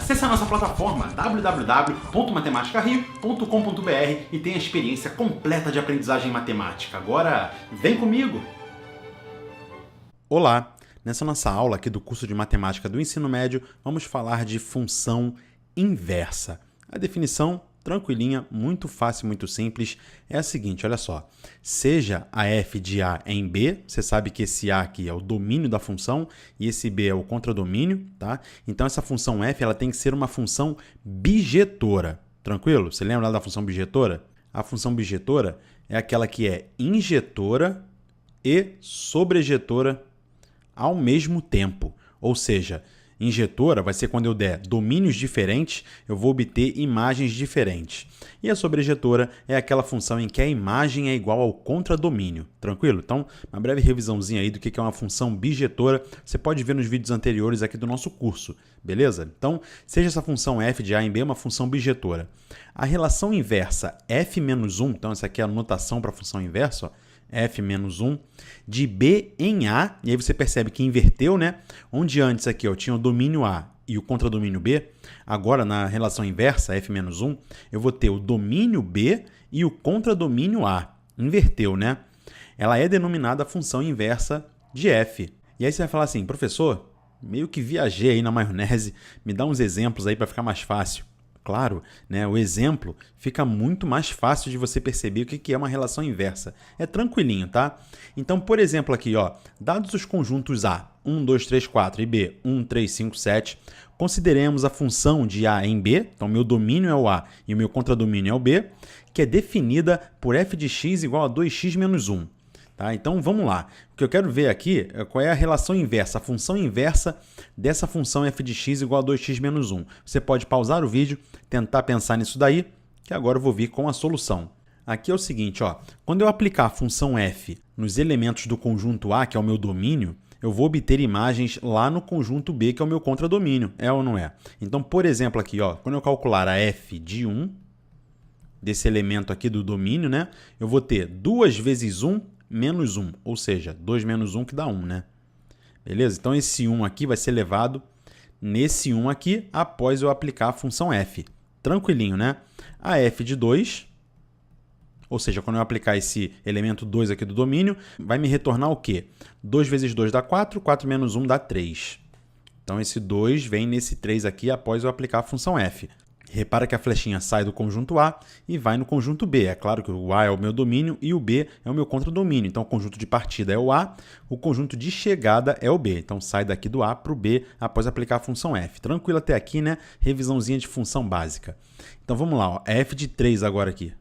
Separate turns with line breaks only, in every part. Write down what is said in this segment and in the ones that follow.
Acesse a nossa plataforma www.matematicario.com.br e tenha a experiência completa de aprendizagem matemática. Agora, vem comigo! Olá! Nessa nossa aula aqui do curso de Matemática do Ensino Médio, vamos falar de função inversa. A definição, tranquilinha, muito fácil, muito simples, é a seguinte, olha só. Seja a f de A em B, você sabe que esse A aqui é o domínio da função e esse B é o contradomínio, tá? Então essa função f ela tem que ser uma função bijetora, tranquilo? Você lembra lá da função bijetora? A função bijetora é aquela que é injetora e sobrejetora ao mesmo tempo, ou seja, injetora vai ser quando eu der domínios diferentes, eu vou obter imagens diferentes. E a sobrejetora é aquela função em que a imagem é igual ao contradomínio. Tranquilo? Então, uma breve revisãozinha aí do que é uma função bijetora, você pode ver nos vídeos anteriores aqui do nosso curso, beleza? Então, seja essa função f de A em B uma função bijetora. A relação inversa f menos 1, então essa aqui é a notação para a função inversa, ó, f menos 1, de B em A, e aí você percebe que inverteu, né? Onde antes aqui eu tinha o domínio A e o contradomínio B, agora na relação inversa, f menos 1, eu vou ter o domínio B e o contradomínio A. Inverteu, né? Ela é denominada função inversa de f. E aí você vai falar assim, professor, meio que viajei aí na maionese, me dá uns exemplos aí para ficar mais fácil. Claro, né? O exemplo fica muito mais fácil de você perceber o que é uma relação inversa. É tranquilinho, tá? Então, por exemplo, aqui, ó, dados os conjuntos A, 1, 2, 3, 4 e B, 1, 3, 5, 7, consideremos a função de A em B, então meu domínio é o A e o meu contradomínio é o B, que é definida por f de x igual a 2x menos 1. Tá? Então, vamos lá. O que eu quero ver aqui é qual é a relação inversa, a função inversa dessa função f de x igual a 2x menos 1. Você pode pausar o vídeo, tentar pensar nisso daí, que agora eu vou vir com a solução. Aqui é o seguinte, ó, quando eu aplicar a função f nos elementos do conjunto A, que é o meu domínio, eu vou obter imagens lá no conjunto B, que é o meu contradomínio. É ou não é? Então, por exemplo, aqui, ó, quando eu calcular a f de 1, desse elemento aqui do domínio, né, eu vou ter 2 vezes 1 menos 1, ou seja, 2 menos 1 que dá 1, né? Beleza? Então, esse 1 aqui vai ser levado nesse 1 aqui após eu aplicar a função f. Tranquilinho, né? A f de 2, ou seja, quando eu aplicar esse elemento 2 aqui do domínio, vai me retornar o quê? 2 vezes 2 dá 4, 4 menos 1 dá 3. Então, esse 2 vem nesse 3 aqui após eu aplicar a função f. Repara que a flechinha sai do conjunto A e vai no conjunto B. É claro que o A é o meu domínio e o B é o meu contradomínio. Então, o conjunto de partida é o A, o conjunto de chegada é o B. Então, sai daqui do A para o B após aplicar a função f. Tranquilo até aqui, né? Revisãozinha de função básica. Então, vamos lá. Ó. A f de 3 agora aqui.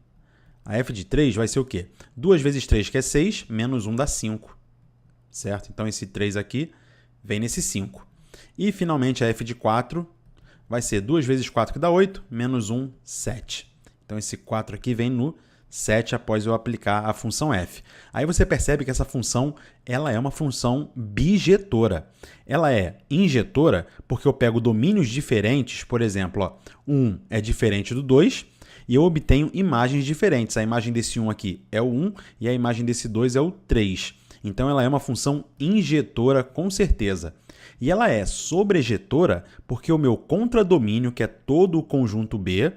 A f de 3 vai ser o quê? 2 vezes 3, que é 6, menos 1 dá 5. Certo? Então, esse 3 aqui vem nesse 5. E, finalmente, a f de 4... vai ser 2 vezes 4, que dá 8, menos 1, 7. Então, esse 4 aqui vem no 7 após eu aplicar a função f. Aí você percebe que essa função ela é uma função bijetora. Ela é injetora porque eu pego domínios diferentes, por exemplo, ó, 1 é diferente do 2, e eu obtenho imagens diferentes. A imagem desse 1 aqui é o 1 e a imagem desse 2 é o 3. Então, ela é uma função injetora, com certeza. E ela é sobrejetora porque o meu contradomínio, que é todo o conjunto B,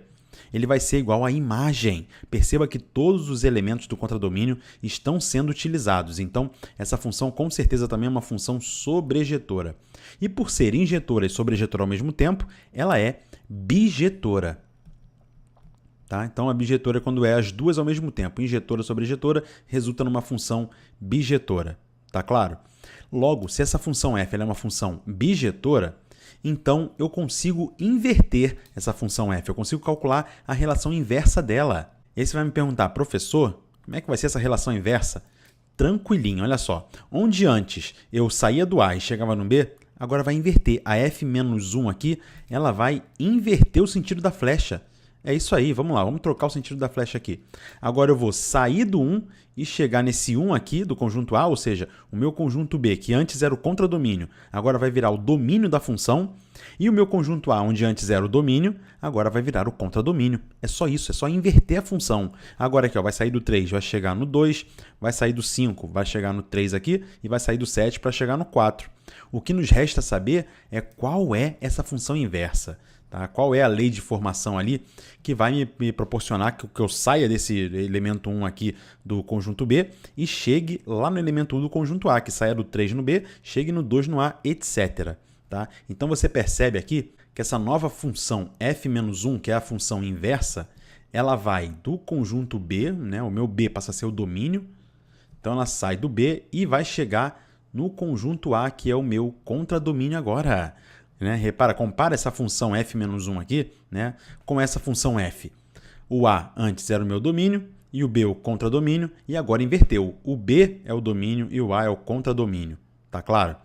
ele vai ser igual à imagem. Perceba que todos os elementos do contradomínio estão sendo utilizados. Então, essa função, com certeza, também é uma função sobrejetora. E por ser injetora e sobrejetora ao mesmo tempo, ela é bijetora. Tá? Então, a bijetora é quando é as duas ao mesmo tempo. Injetora e sobrejetora resulta numa função bijetora. Tá claro? Logo, se essa função f ela é uma função bijetora, então eu consigo inverter essa função f. Eu consigo calcular a relação inversa dela. E aí você vai me perguntar, professor, como é que vai ser essa relação inversa? Tranquilinho, olha só. Onde antes eu saía do A e chegava no B, agora vai inverter. A f menos 1 aqui, ela vai inverter o sentido da flecha. É isso aí, vamos lá, vamos trocar o sentido da flecha aqui. Agora eu vou sair do 1 e chegar nesse 1 aqui do conjunto A, ou seja, o meu conjunto B, que antes era o contradomínio, agora vai virar o domínio da função, E o meu conjunto A, onde antes era o domínio, agora vai virar o contradomínio. É só isso, é só inverter a função. Agora aqui, ó, vai sair do 3, vai chegar no 2, vai sair do 5, vai chegar no 3 aqui, e vai sair do 7 para chegar no 4. O que nos resta saber é qual é essa função inversa. Tá? Qual é a lei de formação ali que vai me proporcionar que eu saia desse elemento 1 aqui do conjunto B e chegue lá no elemento 1 do conjunto A, que saia do 3 no B, chegue no 2 no A, etc. Tá? Então você percebe aqui que essa nova função f-1, que é a função inversa, ela vai do conjunto B, né? O meu B passa a ser o domínio, então ela sai do B e vai chegar no conjunto A, que é o meu contradomínio agora. Né? Repara, compara essa função f-1 aqui, né, com essa função f. O A antes era o meu domínio e o B o contradomínio, e agora inverteu. O B é o domínio e o A é o contradomínio. Tá claro?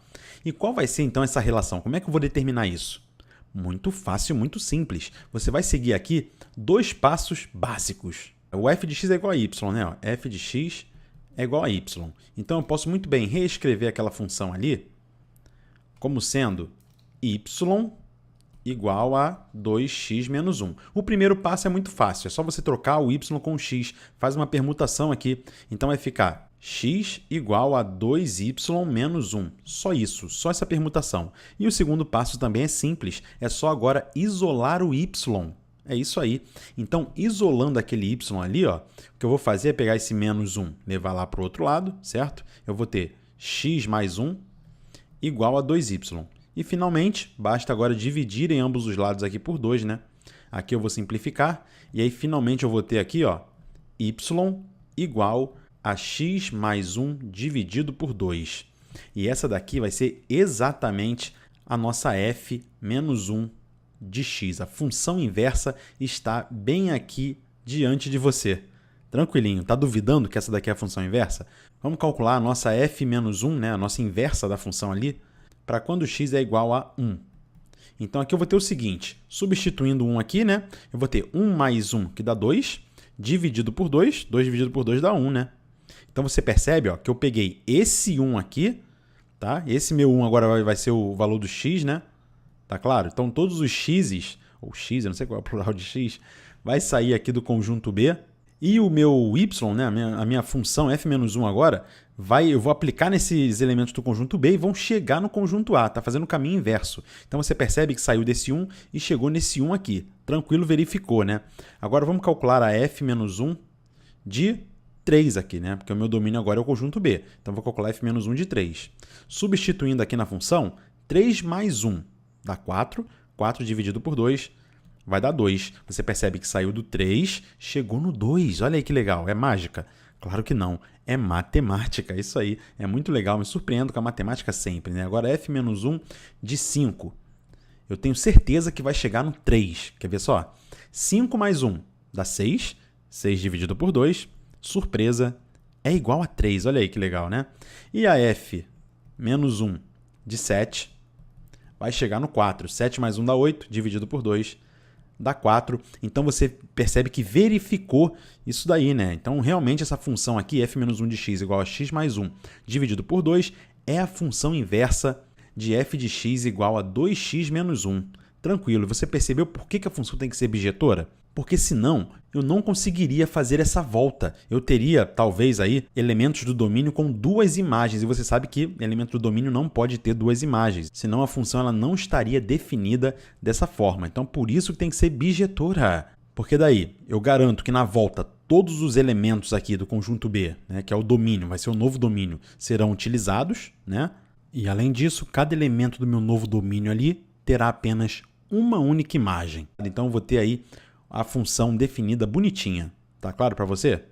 E qual vai ser então essa relação? Como é que eu vou determinar isso? Muito fácil, muito simples. Você vai seguir aqui dois passos básicos. O f de x é igual a y, né? F de x é igual a y. Então eu posso muito bem reescrever aquela função ali como sendo y igual a 2x menos 1. O primeiro passo é muito fácil, é só você trocar o y com o x, faz uma permutação aqui, então vai ficar x igual a 2y menos 1. Só isso, só essa permutação. E o segundo passo também é simples, é só agora isolar o y. É isso aí. Então, isolando aquele y ali, ó, o que eu vou fazer é pegar esse menos 1, levar lá para o outro lado, certo? Eu vou ter x mais 1 igual a 2y. E, finalmente, basta agora dividir em ambos os lados aqui por 2, né? Aqui eu vou simplificar, e aí, finalmente, eu vou ter aqui, ó, y igual a x mais 1 dividido por 2. E essa daqui vai ser exatamente a nossa f menos 1 de x. A função inversa está bem aqui diante de você. Tranquilinho, tá duvidando que essa daqui é a função inversa? Vamos calcular a nossa f menos 1, né? A nossa inversa da função ali, para quando x é igual a 1. Então, aqui eu vou ter o seguinte, substituindo 1 aqui, né? Eu vou ter 1 mais 1, que dá 2, dividido por 2. 2 dividido por 2 dá 1, né? Então, você percebe, ó, que eu peguei esse 1 aqui, tá? Esse meu 1 agora vai ser o valor do x, né? Tá claro? Então, todos os x's, ou x, eu não sei qual é o plural de x, vai sair aqui do conjunto B. E o meu y, né, a minha função f-1 agora, eu vou aplicar nesses elementos do conjunto B e vão chegar no conjunto A, tá fazendo o caminho inverso. Então você percebe que saiu desse 1 e chegou nesse 1 aqui. Tranquilo, verificou, né? Agora vamos calcular a f-1 de 3 aqui, né? Porque o meu domínio agora é o conjunto B. Então vou calcular f-1 de 3. Substituindo aqui na função, 3 mais 1 dá 4. 4 dividido por 2 vai dar 2. Você percebe que saiu do 3, chegou no 2. Olha aí que legal. É mágica? Claro que não. É matemática. Isso aí. É muito legal. Me surpreendo com a matemática sempre, né? Agora, f-1 de 5. Eu tenho certeza que vai chegar no 3. Quer ver só? 5 mais 1 dá 6. 6 dividido por 2. Surpresa. É igual a 3. Olha aí que legal, né? E a f-1 de 7 vai chegar no 4. 7 mais 1 dá 8. Dividido por 2 dá 4. Então, você percebe que verificou isso daí, né? Então, realmente, essa função aqui, f-1 de x igual a x mais 1 dividido por 2, é a função inversa de f de x igual a 2x menos 1. Tranquilo. Você percebeu por que a função tem que ser bijetora? Porque, senão, eu não conseguiria fazer essa volta. Eu teria, talvez, aí, elementos do domínio com duas imagens. E você sabe que elemento do domínio não pode ter duas imagens. Senão, a função ela não estaria definida dessa forma. Então, por isso que tem que ser bijetora. Porque daí, eu garanto que na volta, todos os elementos aqui do conjunto B, né, que é o domínio, vai ser o novo domínio, serão utilizados, né? E, além disso, cada elemento do meu novo domínio ali terá apenas uma única imagem. Então, eu vou ter aí a função definida bonitinha. Tá claro para você?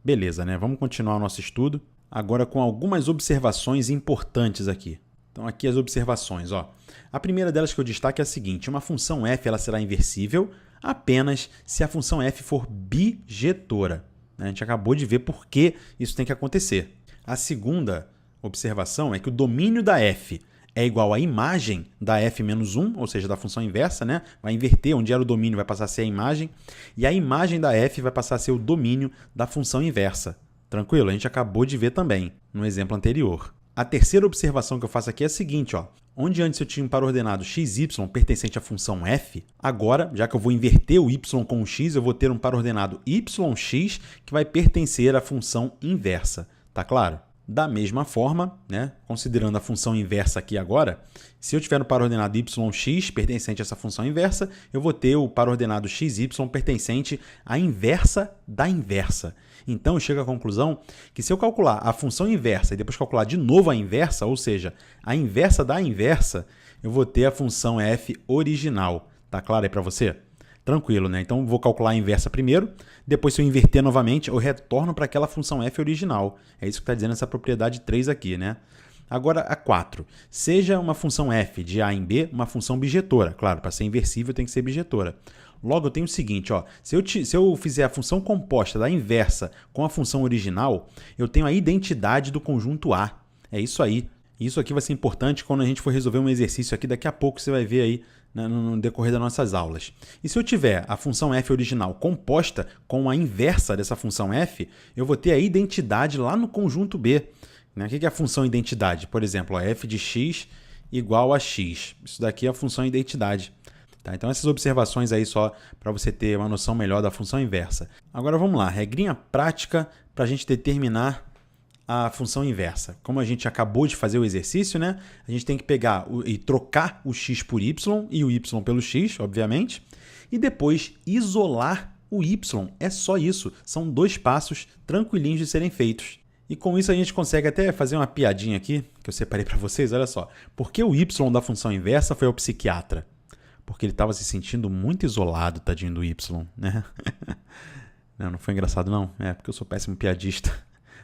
Beleza, né? Vamos continuar o nosso estudo, agora com algumas observações importantes aqui. Então, aqui as observações. Ó. A primeira delas que eu destaco é a seguinte, uma função f ela será inversível apenas se a função f for bijetora. A gente acabou de ver por que isso tem que acontecer. A segunda observação é que o domínio da f é igual à imagem da f-1, ou seja, da função inversa, né? Vai inverter, onde era o domínio vai passar a ser a imagem, e a imagem da f vai passar a ser o domínio da função inversa. Tranquilo? A gente acabou de ver também no exemplo anterior. A terceira observação que eu faço aqui é a seguinte, ó. Onde antes eu tinha um par ordenado xy pertencente à função f, agora, já que eu vou inverter o y com o x, eu vou ter um par ordenado yx que vai pertencer à função inversa. Tá claro? Da mesma forma, né, considerando a função inversa aqui agora, se eu tiver no par ordenado yx pertencente a essa função inversa, eu vou ter o par ordenado xy pertencente à inversa da inversa. Então, eu chego à conclusão que se eu calcular a função inversa e depois calcular de novo a inversa, ou seja, a inversa da inversa, eu vou ter a função f original. Tá claro aí para você? Tranquilo, né? Então, vou calcular a inversa primeiro, depois se eu inverter novamente, eu retorno para aquela função f original. É isso que está dizendo essa propriedade 3 aqui, né? Agora, a 4. Seja uma função f de a em b uma função bijetora. Claro, para ser inversível tem que ser bijetora. Logo, eu tenho o seguinte, ó, se eu fizer a função composta da inversa com a função original, eu tenho a identidade do conjunto A. É isso aí. Isso aqui vai ser importante quando a gente for resolver um exercício aqui, daqui a pouco você vai ver aí no decorrer das nossas aulas. E se eu tiver a função f original composta com a inversa dessa função f, eu vou ter a identidade lá no conjunto B. Né? O que é a função identidade? Por exemplo, ó, f de x igual a x. Isso daqui é a função identidade. Tá? Então, essas observações aí só para você ter uma noção melhor da função inversa. Agora, vamos lá. Regrinha prática para a gente determinar a função inversa. Como a gente acabou de fazer o exercício, né? A gente tem que pegar e trocar o x por y e o y pelo x, obviamente, e depois isolar o y. É só isso. São 2 passos tranquilinhos de serem feitos. E com isso a gente consegue até fazer uma piadinha aqui, que eu separei para vocês, olha só. Por que o y da função inversa foi ao psiquiatra? Porque ele estava se sentindo muito isolado, tadinho do y, né? Não foi engraçado não, é porque eu sou péssimo piadista.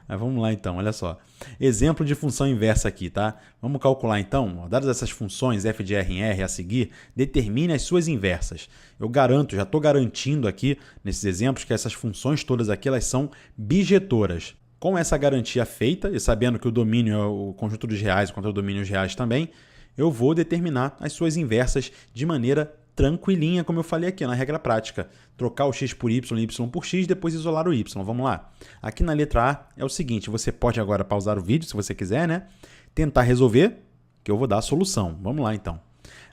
Mas vamos lá então, olha só. Exemplo de função inversa aqui, tá? Vamos calcular então, ó, dadas essas funções f de r em r a seguir, determine as suas inversas. Eu garanto, já estou garantindo aqui nesses exemplos que essas funções todas aqui elas são bijetoras. Com essa garantia feita, e sabendo que o domínio é o conjunto dos reais contra o domínio dos reais também, eu vou determinar as suas inversas de maneira tranquilinha, como eu falei aqui na regra prática. Trocar o x por y e y por x, depois isolar o y. Vamos lá. Aqui na letra A é o seguinte, você pode agora pausar o vídeo, se você quiser, né? Tentar resolver, que eu vou dar a solução. Vamos lá, então.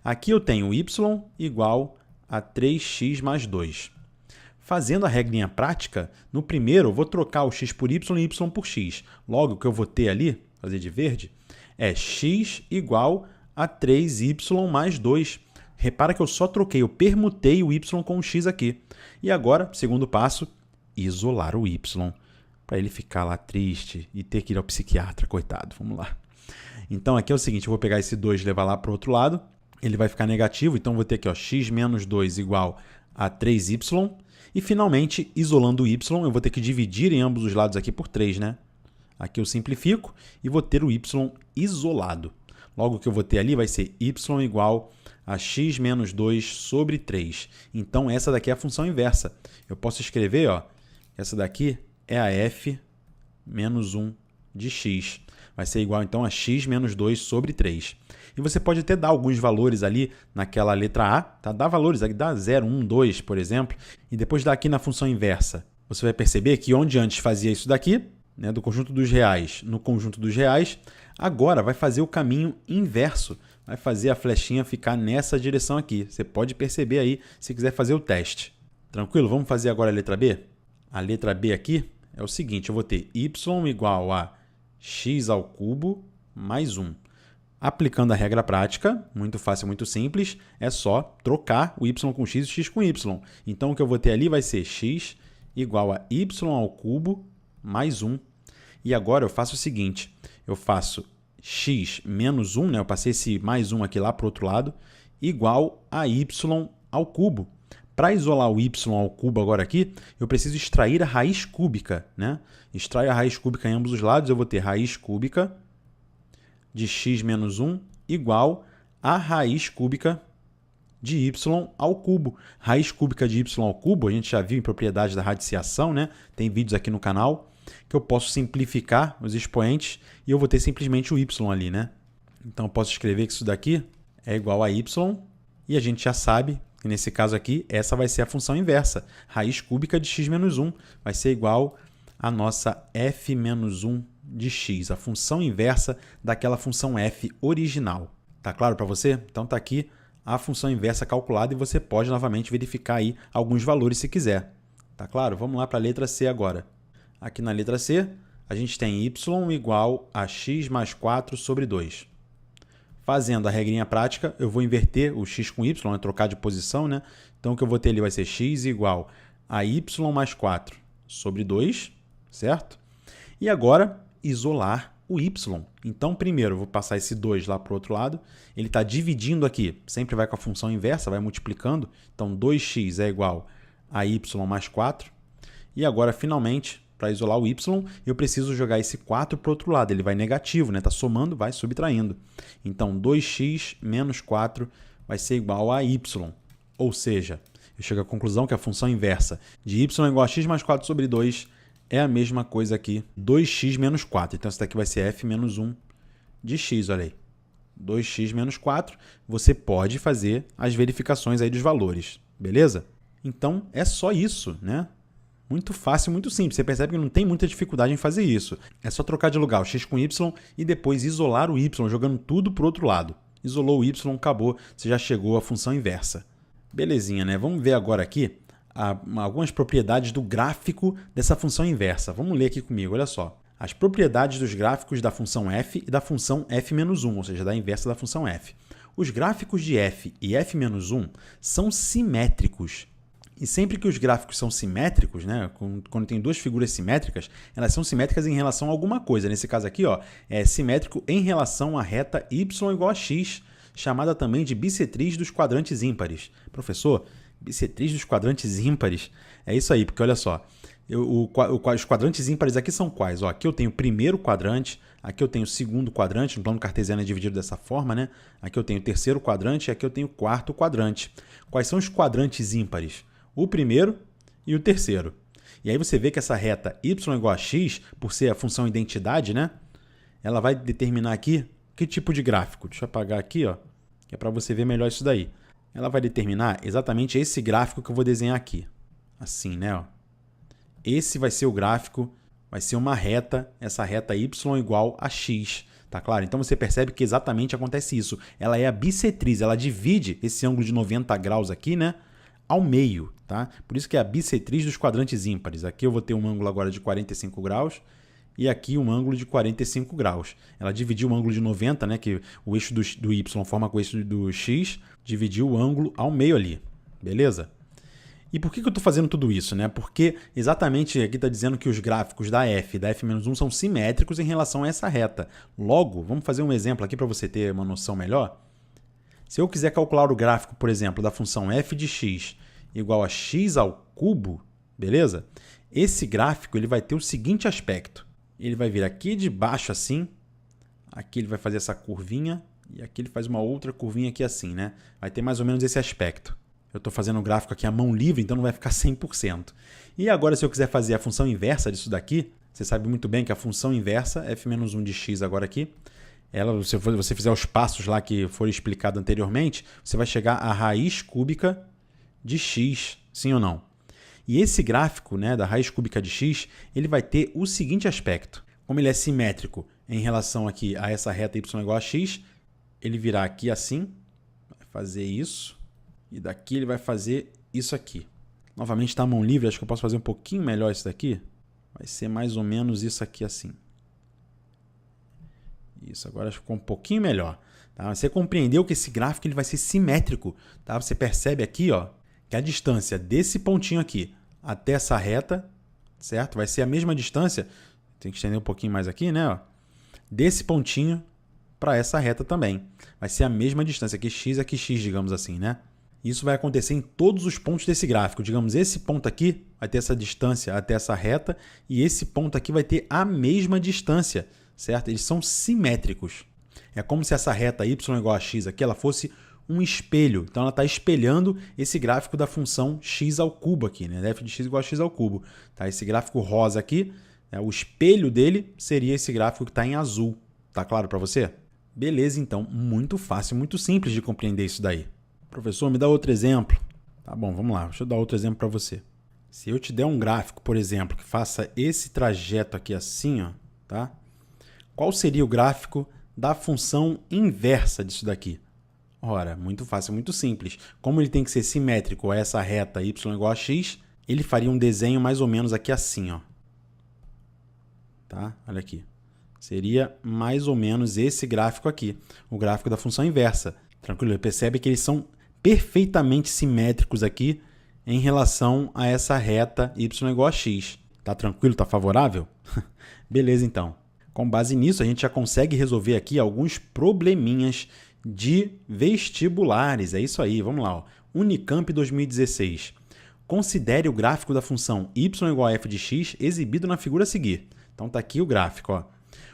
Aqui eu tenho y igual a 3x mais 2. Fazendo a regrinha prática, no primeiro eu vou trocar o x por y e y por x. Logo, o que eu vou ter ali, fazer de verde, é x igual a 3y mais 2. Repara que eu só troquei, eu permutei o y com o x aqui. E agora, segundo passo, isolar o y, para ele ficar lá triste e ter que ir ao psiquiatra, coitado. Vamos lá. Então, aqui é o seguinte, eu vou pegar esse 2 e levar lá para o outro lado. Ele vai ficar negativo, então vou ter aqui ó, x menos 2 igual a 3y. E, finalmente, isolando o y, eu vou ter que dividir em ambos os lados aqui por 3, né? Aqui eu simplifico e vou ter o y isolado. Logo, o que eu vou ter ali vai ser y igual a x menos 2 sobre 3. Então, essa daqui é a função inversa. Eu posso escrever, ó, essa daqui é a f menos 1 de x. Vai ser igual, então, a x menos 2 sobre 3. E você pode até dar alguns valores ali naquela letra A, tá? Dá valores, dá 0, 1, 2, por exemplo, e depois dá aqui na função inversa. Você vai perceber que onde antes fazia isso daqui, né, do conjunto dos reais no conjunto dos reais, agora vai fazer o caminho inverso. Vai fazer a flechinha ficar nessa direção aqui. Você pode perceber aí se quiser fazer o teste. Tranquilo? Vamos fazer agora a letra B? A letra B aqui é o seguinte, eu vou ter y igual a x ao cubo mais 1. Aplicando a regra prática, muito fácil, muito simples, é só trocar o y com x e o x com y. Então, o que eu vou ter ali vai ser x igual a y ao cubo mais 1. E agora eu faço o seguinte, eu faço x menos 1, né? Eu passei esse mais 1 aqui lá para o outro lado, igual a y ao cubo. Para isolar o y ao cubo agora aqui, eu preciso extrair a raiz cúbica, né? Extraio a raiz cúbica em ambos os lados, eu vou ter raiz cúbica de x menos 1 igual a raiz cúbica de y ao cubo. Raiz cúbica de y ao cubo, a gente já viu em propriedades da radiciação, né? Tem vídeos aqui no canal que eu posso simplificar os expoentes e eu vou ter simplesmente o y ali, né? Então, eu posso escrever que isso daqui é igual a y e a gente já sabe que nesse caso aqui, essa vai ser a função inversa. Raiz cúbica de x menos 1 vai ser igual a nossa f menos 1 de x, a função inversa daquela função f original. Tá claro para você? Então tá aqui a função inversa calculada e você pode novamente verificar aí alguns valores se quiser. Tá claro? Vamos lá para a letra C agora. Aqui na letra C, a gente tem y igual a x mais 4 sobre 2. Fazendo a regrinha prática, eu vou inverter o x com y, trocar de posição, né? Então, o que eu vou ter ali vai ser x igual a y mais 4 sobre 2, certo? E agora, isolar o y. Então, primeiro, eu vou passar esse 2 lá para o outro lado. Ele está dividindo aqui, sempre vai com a função inversa, vai multiplicando. Então, 2x é igual a y mais 4. E agora, finalmente, para isolar o y, eu preciso jogar esse 4 para o outro lado. Ele vai negativo, né? Está somando, vai subtraindo. Então, 2x menos 4 vai ser igual a y. Ou seja, eu chego à conclusão que a função inversa de y igual a x mais 4 sobre 2 é a mesma coisa aqui, 2x menos 4. Então, isso daqui vai ser f menos 1 de x, olha aí. 2x menos 4, você pode fazer as verificações aí dos valores, beleza? Então, é só isso, né? Muito fácil, muito simples. Você percebe que não tem muita dificuldade em fazer isso. É só trocar de lugar o x com y e depois isolar o y, jogando tudo para o outro lado. Isolou o y, acabou, você já chegou à função inversa. Belezinha, né? Vamos ver agora aqui algumas propriedades do gráfico dessa função inversa. Vamos ler aqui comigo, olha só. As propriedades dos gráficos da função f e da função f-1, ou seja, da inversa da função f. Os gráficos de f e f-1 são simétricos. E sempre que os gráficos são simétricos, né, quando tem duas figuras simétricas, elas são simétricas em relação a alguma coisa. Nesse caso aqui, ó, é simétrico em relação à reta y igual a x, chamada também de bissetriz dos quadrantes ímpares. Professor, bissetriz dos quadrantes ímpares? É isso aí, porque olha só, os quadrantes ímpares aqui são quais? Ó, aqui eu tenho o primeiro quadrante, aqui eu tenho o segundo quadrante, no plano cartesiano é dividido dessa forma, né? Aqui eu tenho o terceiro quadrante e aqui eu tenho o quarto quadrante. Quais são os quadrantes ímpares? O primeiro e o terceiro. E aí você vê que essa reta y igual a x, por ser a função identidade, né? Ela vai determinar aqui que tipo de gráfico. Deixa eu apagar aqui, ó, que é para você ver melhor isso daí. Ela vai determinar exatamente esse gráfico que eu vou desenhar aqui. Assim, né? Ó. Esse vai ser o gráfico, vai ser uma reta, essa reta y igual a x. Tá claro? Então você percebe que exatamente acontece isso. Ela é a bissetriz, ela divide esse ângulo de 90 graus aqui, né? Ao meio, tá? Por isso que é a bissetriz dos quadrantes ímpares. Aqui eu vou ter um ângulo agora de 45 graus e aqui um ângulo de 45 graus. Ela dividiu o ângulo de 90, né, que o eixo do y forma com o eixo do x, dividiu o ângulo ao meio ali, beleza? E por que eu estou fazendo tudo isso, né? Porque exatamente aqui está dizendo que os gráficos da f e da f-1 são simétricos em relação a essa reta. Logo, vamos fazer um exemplo aqui para você ter uma noção melhor. Se eu quiser calcular o gráfico, por exemplo, da função f de x igual a x ao cubo, beleza? Esse gráfico ele vai ter o seguinte aspecto. Ele vai vir aqui de baixo assim, aqui ele vai fazer essa curvinha e aqui ele faz uma outra curvinha aqui assim, né? Vai ter mais ou menos esse aspecto. Eu estou fazendo o gráfico aqui à mão livre, então não vai ficar 100%. E agora, se eu quiser fazer a função inversa disso daqui, você sabe muito bem que a função inversa, f-1 de x agora aqui, se você fizer os passos lá que foram explicados anteriormente, você vai chegar à raiz cúbica de x, sim ou não? E esse gráfico, né, da raiz cúbica de x, ele vai ter o seguinte aspecto. Como ele é simétrico em relação aqui a essa reta y igual a x, ele virá aqui assim, vai fazer isso, e daqui ele vai fazer isso aqui. Novamente está a mão livre, acho que eu posso fazer um pouquinho melhor isso daqui. Vai ser mais ou menos isso aqui assim. Isso, agora ficou um pouquinho melhor. Tá? Você compreendeu que esse gráfico ele vai ser simétrico. Tá? Você percebe aqui, ó, que a distância desse pontinho aqui até essa reta, certo? Vai ser a mesma distância, tem que estender um pouquinho mais aqui, né? Ó, desse pontinho para essa reta também. Vai ser a mesma distância, aqui x, digamos assim, né? Isso vai acontecer em todos os pontos desse gráfico. Digamos, esse ponto aqui vai ter essa distância até essa reta e esse ponto aqui vai ter a mesma distância, certo? Eles são simétricos. É como se essa reta y igual a x aqui ela fosse um espelho. Então, ela está espelhando esse gráfico da função x ao cubo aqui, né? f de x igual a x ao cubo. Tá? Esse gráfico rosa aqui, né? O espelho dele seria esse gráfico que está em azul. Tá claro para você? Beleza, então. Muito fácil, muito simples de compreender isso daí. Professor, me dá outro exemplo. Tá bom, vamos lá. Deixa eu dar outro exemplo para você. Se eu te der um gráfico, por exemplo, que faça esse trajeto aqui assim, ó, tá? Qual seria o gráfico da função inversa disso daqui? Ora, muito fácil, muito simples. Como ele tem que ser simétrico a essa reta y igual a x, ele faria um desenho mais ou menos aqui assim, ó. Tá? Olha aqui. Seria mais ou menos esse gráfico aqui, o gráfico da função inversa. Tranquilo? Percebe que eles são perfeitamente simétricos aqui em relação a essa reta y igual a x. Tá tranquilo? Tá favorável? Beleza, então. Com base nisso, a gente já consegue resolver aqui alguns probleminhas de vestibulares. É isso aí, vamos lá. Ó. Unicamp 2016. Considere o gráfico da função y igual a f de x exibido na figura a seguir. Então tá aqui o gráfico. Ó.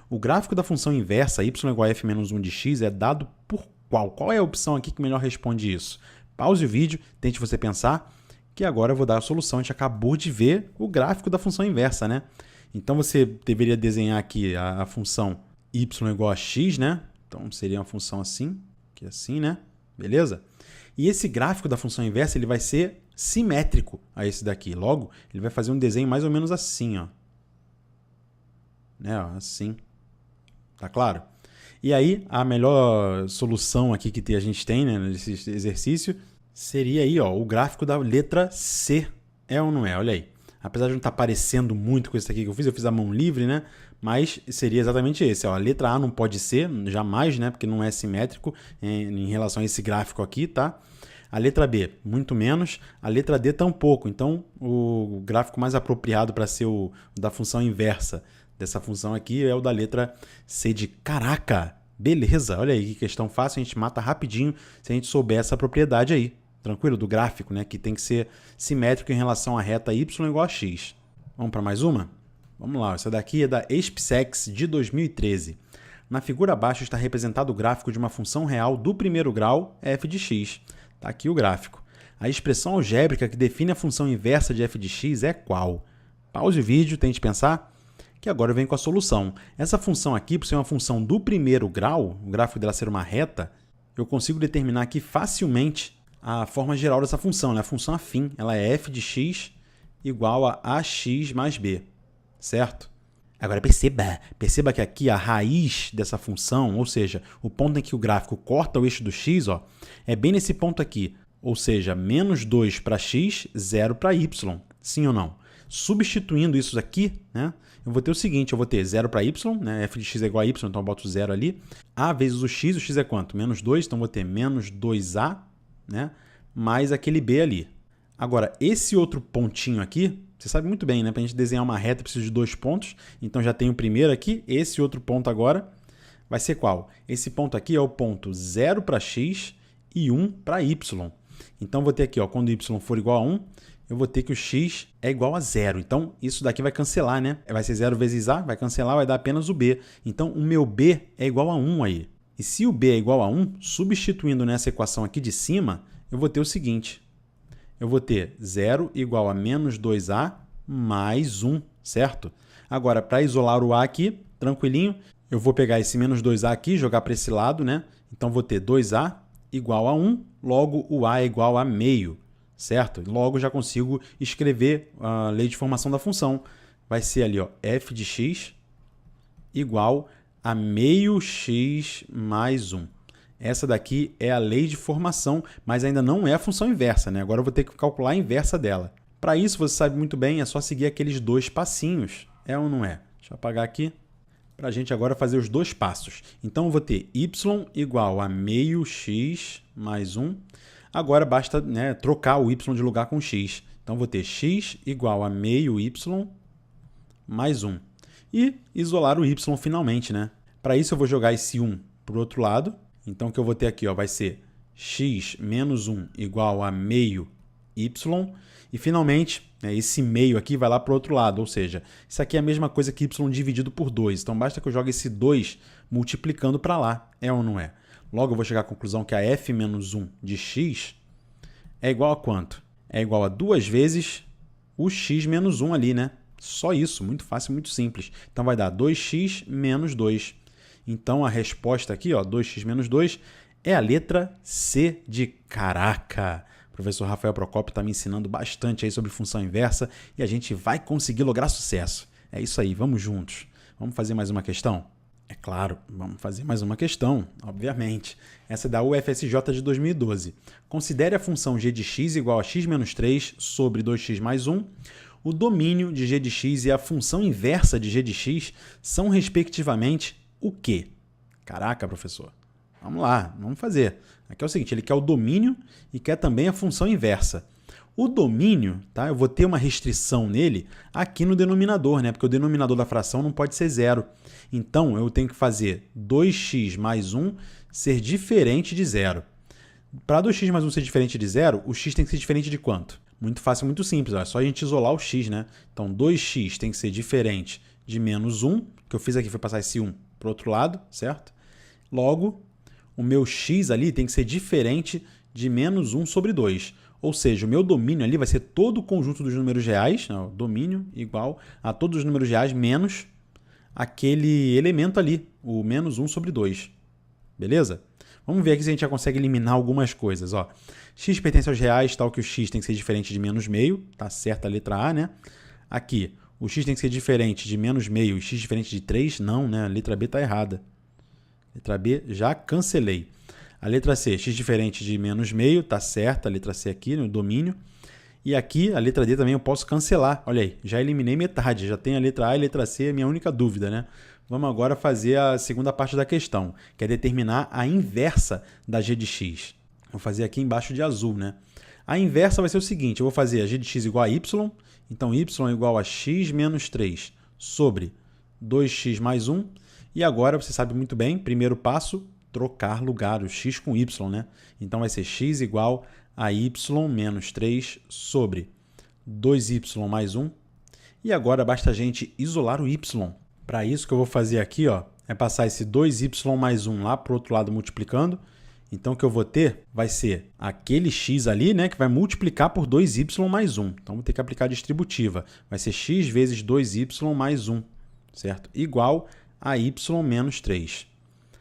O gráfico da função inversa y igual a f menos 1 de x é dado por qual? Qual é a opção aqui que melhor responde isso? Pause o vídeo, tente você pensar, que agora eu vou dar a solução. A gente acabou de ver o gráfico da função inversa, né? Então você deveria desenhar aqui a função y igual a x, né? Então seria uma função assim, que é assim, né? Beleza? E esse gráfico da função inversa ele vai ser simétrico a esse daqui. Logo, ele vai fazer um desenho mais ou menos assim, ó. Né? Ó, assim. Tá claro? E aí, a melhor solução aqui que a gente tem, né, nesse exercício seria aí, ó, o gráfico da letra C. É ou não é? Olha aí. Apesar de não estar parecendo muito com isso aqui que eu fiz a mão livre, né? Mas seria exatamente esse. Ó. A letra A não pode ser, jamais, né? Porque não é simétrico em relação a esse gráfico aqui, tá? A letra B, muito menos. A letra D, tampouco. Então, o gráfico mais apropriado para ser o da função inversa dessa função aqui é o da letra C de caraca. Beleza, olha aí que questão fácil. A gente mata rapidinho se a gente souber essa propriedade aí. Tranquilo? Do gráfico, né? Que tem que ser simétrico em relação à reta y igual a x. Vamos para mais uma? Vamos lá, essa daqui é da SpaceX de 2013. Na figura abaixo está representado o gráfico de uma função real do primeiro grau f de x. Está aqui o gráfico. A expressão algébrica que define a função inversa de f de x é qual? Pause o vídeo, tente pensar, que agora eu venho com a solução. Essa função aqui, por ser uma função do primeiro grau, o gráfico dela ser uma reta, eu consigo determinar aqui facilmente a forma geral dessa função, né? A função afim, ela é f de x igual a ax mais b, certo? Agora perceba que aqui a raiz dessa função, ou seja, o ponto em que o gráfico corta o eixo do x, ó, é bem nesse ponto aqui, ou seja, menos 2 para x, 0 para y, sim ou não? Substituindo isso aqui, né, eu vou ter o seguinte, eu vou ter 0 para y, né, f de x é igual a y, então eu boto 0 ali, a vezes o x é quanto? Menos 2, então eu vou ter menos 2a, né, mais aquele b ali. Agora, esse outro pontinho aqui, você sabe muito bem, né? Para a gente desenhar uma reta, eu preciso de 2 pontos. Então, já tenho o primeiro aqui. Esse outro ponto agora vai ser qual? Esse ponto aqui é o ponto 0 para x e 1 para y. Então, vou ter aqui, ó, quando y for igual a 1, eu vou ter que o x é igual a 0. Então, isso daqui vai cancelar, né? Vai ser 0 vezes a, vai cancelar, vai dar apenas o b. Então, o meu b é igual a 1 aí. E se o b é igual a 1, substituindo nessa equação aqui de cima, eu vou ter o seguinte. Eu vou ter 0 igual a menos 2a mais 1, certo? Agora, para isolar o a aqui, tranquilinho, eu vou pegar esse menos 2a aqui, jogar para esse lado, né? Então, vou ter 2a igual a 1, logo o a é igual a meio, certo? Logo, já consigo escrever a lei de formação da função. Vai ser ali, ó, f de x igual a meio x mais 1. Essa daqui é a lei de formação, mas ainda não é a função inversa, né? Agora eu vou ter que calcular a inversa dela. Para isso, você sabe muito bem, é só seguir aqueles 2 passinhos. É ou não é? Deixa eu apagar aqui para a gente agora fazer os 2 passos. Então, eu vou ter y igual a meio x mais 1. Agora, basta, né, trocar o y de lugar com x. Então, eu vou ter x igual a meio y mais 1. E isolar o y finalmente, né? Para isso, eu vou jogar esse 1 para o outro lado. Então, o que eu vou ter aqui, ó, vai ser x menos 1 igual a meio y. E, finalmente, né, esse meio aqui vai lá para o outro lado. Ou seja, isso aqui é a mesma coisa que y dividido por 2. Então, basta que eu jogue esse 2 multiplicando para lá. É ou não é? Logo, eu vou chegar à conclusão que a f menos 1 de x é igual a quanto? É igual a 2 vezes o x menos 1 ali, né? Só isso. Muito fácil, muito simples. Então, vai dar 2x menos 2. Então, a resposta aqui, ó, 2x menos 2, é a letra C de caraca. O professor Rafael Procópio está me ensinando bastante aí sobre função inversa e a gente vai conseguir lograr sucesso. É isso aí, vamos juntos. Vamos fazer mais uma questão? É claro, vamos fazer mais uma questão, obviamente. Essa é da UFSJ de 2012. Considere a função g de x igual a x menos 3 sobre 2x mais 1. O domínio de g de x e a função inversa de g de x são, respectivamente, o quê? Caraca, professor. Vamos lá, vamos fazer. Aqui é o seguinte, ele quer o domínio e quer também a função inversa. O domínio, tá? Eu vou ter uma restrição nele aqui no denominador, né? Porque o denominador da fração não pode ser zero. Então, eu tenho que fazer 2x mais 1 ser diferente de zero. Para 2x mais 1 ser diferente de zero, o x tem que ser diferente de quanto? Muito fácil, muito simples. É só a gente isolar o x, né? Então, 2x tem que ser diferente de menos 1. O que eu fiz aqui foi passar esse 1 para o outro lado, certo? Logo, o meu x ali tem que ser diferente de menos 1 sobre 2. Ou seja, o meu domínio ali vai ser todo o conjunto dos números reais, não, domínio igual a todos os números reais menos aquele elemento ali, o menos 1 sobre 2. Beleza? Vamos ver aqui se a gente já consegue eliminar algumas coisas. Ó. X pertence aos reais, tal que o x tem que ser diferente de menos meio. Tá certa a letra A, né? Aqui, o x tem que ser diferente de menos meio e x diferente de 3. Não, né? A letra B está errada. Letra B, já cancelei. A letra C, x diferente de menos meio, tá certa a letra C aqui no domínio. E aqui, a letra D também eu posso cancelar. Olha aí, já eliminei metade, já tem a letra A e a letra C, é a minha única dúvida, né? Vamos agora fazer a segunda parte da questão, que é determinar a inversa da g de x. Vou fazer aqui embaixo de azul, né? A inversa vai ser o seguinte, eu vou fazer a g de x igual a y, então y é igual a x menos 3 sobre 2x mais 1. E agora, você sabe muito bem, primeiro passo, trocar lugar o x com y, né? Então, vai ser x igual a y menos 3 sobre 2y mais 1. E agora, basta a gente isolar o y. Para isso, o que eu vou fazer aqui ó, é passar esse 2y mais 1 lá para o outro lado multiplicando. Então, o que eu vou ter vai ser aquele x ali, né, que vai multiplicar por 2y mais 1. Então, vou ter que aplicar a distributiva. Vai ser x vezes 2y mais 1, certo? Igual a y menos 3.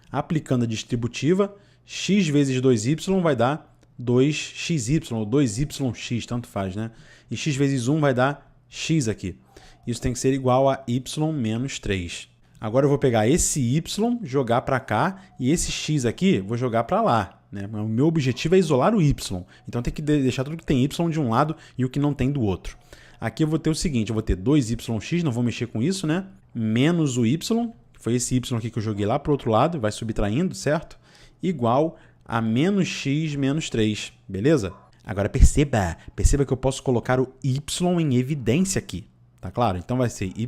Aplicando a distributiva, x vezes 2y vai dar 2xy, ou 2yx, tanto faz, né? E x vezes 1 vai dar x aqui. Isso tem que ser igual a y menos 3. Agora eu vou pegar esse y, jogar para cá, e esse x aqui vou jogar para lá, né? O meu objetivo é isolar o y. Então tem que deixar tudo que tem y de um lado e o que não tem do outro. Aqui eu vou ter o seguinte, eu vou ter 2yx, não vou mexer com isso, né? Menos o y, foi esse y aqui que eu joguei lá para o outro lado, vai subtraindo, certo? Igual a menos x menos 3, beleza? Agora perceba que eu posso colocar o y em evidência aqui, tá claro? Então vai ser y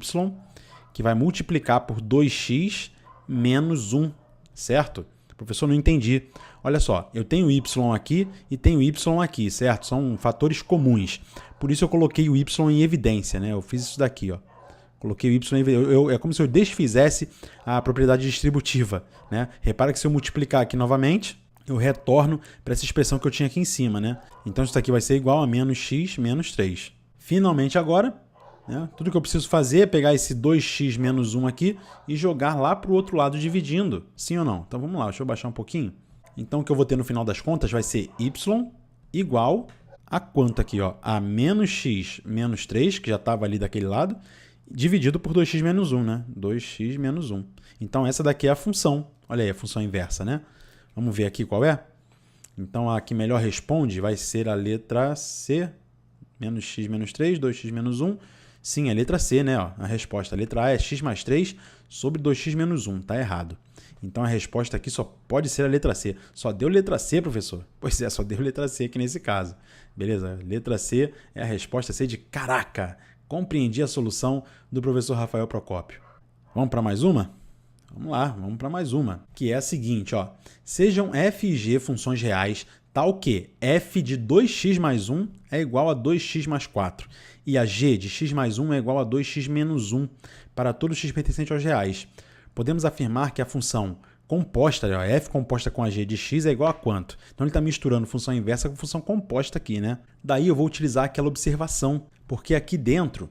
que vai multiplicar por 2x menos 1, certo? Professor, não entendi. Olha só, eu tenho y aqui e tenho y aqui, certo? São fatores comuns. Por isso eu coloquei o y em evidência, né? Eu fiz isso daqui, ó. Coloquei o y em evidência. É como se eu desfizesse a propriedade distributiva, né? Repara que se eu multiplicar aqui novamente, eu retorno para essa expressão que eu tinha aqui em cima, né? Então isso aqui vai ser igual a menos x menos 3. Finalmente agora, né, tudo que eu preciso fazer é pegar esse 2x menos 1 aqui e jogar lá para o outro lado dividindo. Sim ou não? Então vamos lá, deixa eu baixar um pouquinho. Então o que eu vou ter no final das contas vai ser y igual a quanto aqui? Ó? A menos x menos 3, que já estava ali daquele lado, dividido por 2x menos 1, né? 2x menos 1. Então essa daqui é a função. Olha aí, a função inversa, né? Vamos ver aqui qual é? Então a que melhor responde vai ser a letra C. Menos x menos 3, 2x menos 1. Sim, a letra C, né? Ó, a resposta. A letra A é x mais 3 sobre 2x menos 1. Tá errado. Então a resposta aqui só pode ser a letra C. Só deu letra C, professor? Pois é, só deu letra C aqui nesse caso. Beleza? Letra C é a resposta C de caraca. Compreendi a solução do professor Rafael Procópio. Vamos para mais uma? Vamos lá, vamos para mais uma. Que é a seguinte, ó. Sejam f e g funções reais tal que f de 2x mais 1 é igual a 2x mais 4 e a g de x mais 1 é igual a 2x menos 1 para todo x pertencente aos reais. Podemos afirmar que a função composta, ó, f composta com a g de x é igual a quanto? Então ele está misturando função inversa com função composta aqui, né? Daí eu vou utilizar aquela observação, porque aqui dentro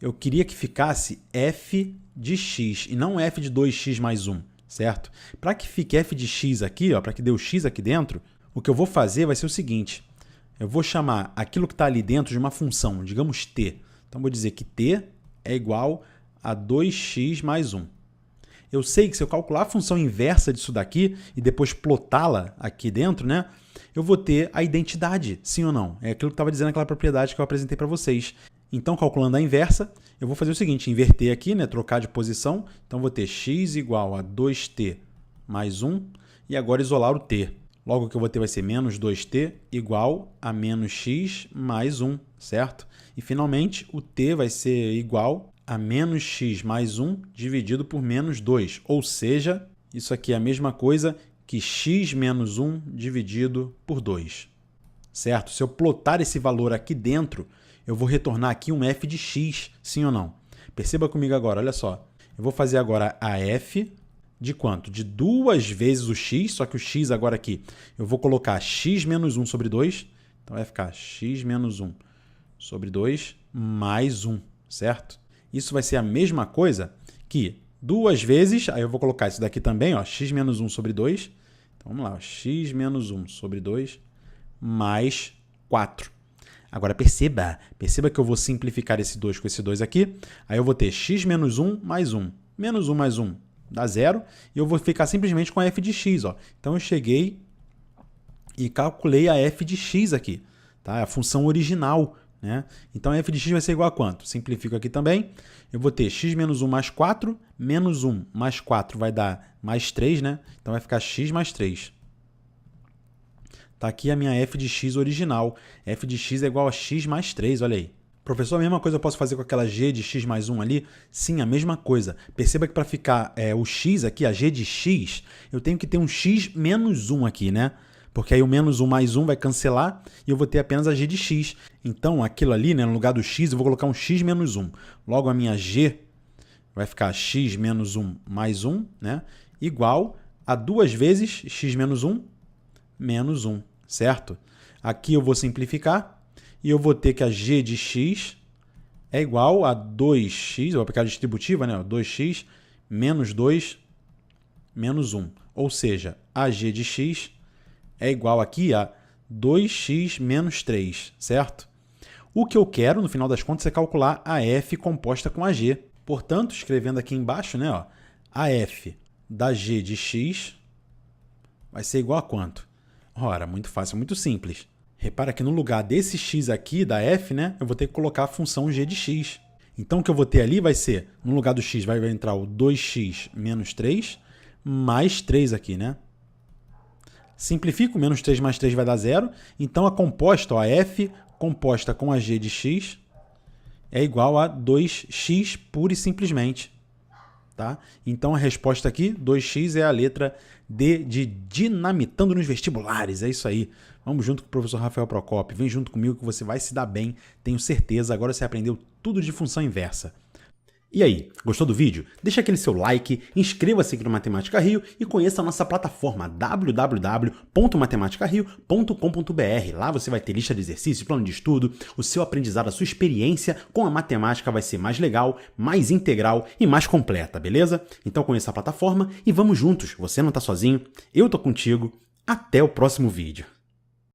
eu queria que ficasse f de x e não f de 2x mais 1, certo? Para que fique f de x aqui, para que dê o x aqui dentro, o que eu vou fazer vai ser o seguinte, eu vou chamar aquilo que está ali dentro de uma função, digamos t. Então, vou dizer que t é igual a 2x mais 1. eu sei que se eu calcular a função inversa disso daqui e depois plotá-la aqui dentro, né, eu vou ter a identidade, sim ou não? É aquilo que estava dizendo aquela propriedade que eu apresentei para vocês. Então, calculando a inversa, eu vou fazer o seguinte, inverter aqui, né, trocar de posição. Então, vou ter x igual a 2t mais 1 e agora isolar o t. Logo, o que eu vou ter vai ser menos 2t igual a menos x mais 1, certo? E, finalmente, o t vai ser igual a menos x mais 1 dividido por menos 2. Ou seja, isso aqui é a mesma coisa que x menos 1 dividido por 2. Certo? Se eu plotar esse valor aqui dentro, eu vou retornar aqui um f de x, sim ou não? Perceba comigo agora, olha só. Eu vou fazer agora a f de quanto? De 2 vezes o x, só que o x agora aqui, eu vou colocar x menos 1 sobre 2. Então vai ficar x menos 1 sobre 2 mais 1, certo? Isso vai ser a mesma coisa que 2 vezes, aí eu vou colocar isso daqui também, ó, x menos 1 sobre 2. Então vamos lá, ó, x menos 1 sobre 2 mais 4. Agora perceba que eu vou simplificar esse 2 com esse 2 aqui. Aí eu vou ter x menos 1 mais 1. Menos 1 mais 1 dá 0. E eu vou ficar simplesmente com a f de x. Ó. Então eu cheguei e calculei a f de x aqui. Tá? A função original. Né? Então a f de x vai ser igual a quanto? Simplifico aqui também. Eu vou ter x menos 1 mais 4. Menos 1 mais 4 vai dar mais 3. Né? Então vai ficar x mais 3. Está aqui a minha f de x original. F de x é igual a x mais 3, olha aí. Professor, a mesma coisa eu posso fazer com aquela g de x mais 1 ali? Sim, a mesma coisa. Perceba que para ficar o x aqui, a g de x, eu tenho que ter um x menos 1 aqui, né? Porque aí o menos 1 mais 1 vai cancelar e eu vou ter apenas a g de x. Então, aquilo ali, né, no lugar do x, eu vou colocar um x menos 1. Logo, a minha g vai ficar x menos 1 mais 1, né? Igual a 2 vezes x menos 1 menos 1. Certo? Aqui eu vou simplificar e eu vou ter que a g de x é igual a 2x, eu vou aplicar a distributiva, né? 2x menos 2 menos 1. Ou seja, a g de x é igual aqui a 2x menos 3, certo? O que eu quero, no final das contas, é calcular a f composta com a g. Portanto, escrevendo aqui embaixo, né, ó, a f da g de x vai ser igual a quanto? Ora, muito fácil, muito simples. Repara que no lugar desse x aqui, da f, né, eu vou ter que colocar a função g de x. Então, o que eu vou ter ali vai ser, no lugar do x vai entrar o 2x menos 3, mais 3 aqui, né? Simplifico, menos 3 mais 3 vai dar 0. Então, a composta, ó, a f composta com a g de x é igual a 2x pura e simplesmente. Tá? Então, a resposta aqui, 2x, é a letra D de dinamitando nos vestibulares. É isso aí. Vamos junto com o professor Rafael Procópio. Vem junto comigo que você vai se dar bem. Tenho certeza. Agora você aprendeu tudo de função inversa. E aí, gostou do vídeo? Deixa aquele seu like, inscreva-se aqui no Matemática Rio e conheça a nossa plataforma www.matematicario.com.br. Lá você vai ter lista de exercícios, plano de estudo, o seu aprendizado, a sua experiência com a matemática vai ser mais legal, mais integral e mais completa, beleza? Então conheça a plataforma e vamos juntos. Você não está sozinho, eu tô contigo. Até o próximo vídeo.